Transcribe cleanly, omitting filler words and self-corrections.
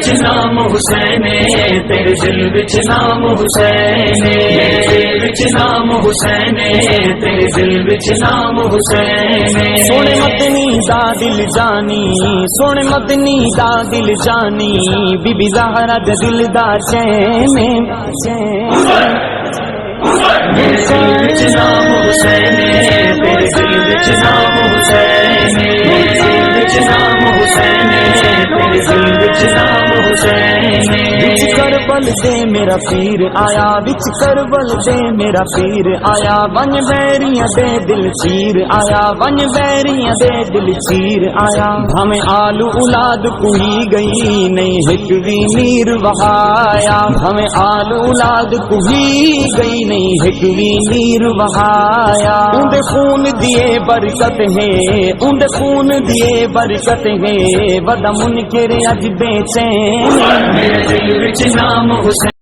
وچ نام حسین تیرے دل وچ نام حسین دل وچ نام حسین تیرے دل وچ نام حسین سونے مدنی دا دل جانی سونے مدنی دا دل جانی بی بی زہرا دا دل دا چین میرے دل وچ نام حسین تیرے دل وچ نام حسین میرے دل وچ نام حسین تیرے دل وچ نام حسین وچ کربل دے میرا پیر آیا وچ کربل دے میرا پیر آیا ون بیریاں دے دل چیر آیا ون بیریاں دے دل چیر آیا ہمیں آلو اولاد کوئی گئی نہیں ہک وی میر وہایا ہمیں آلو اولاد کوئی گئی نہیں ہک وی میر وہایا اندے خون دیے برکت ہے اندے خون دیے برکت ہے ودا منکر اج بے چین میرے دل وچ نام حسین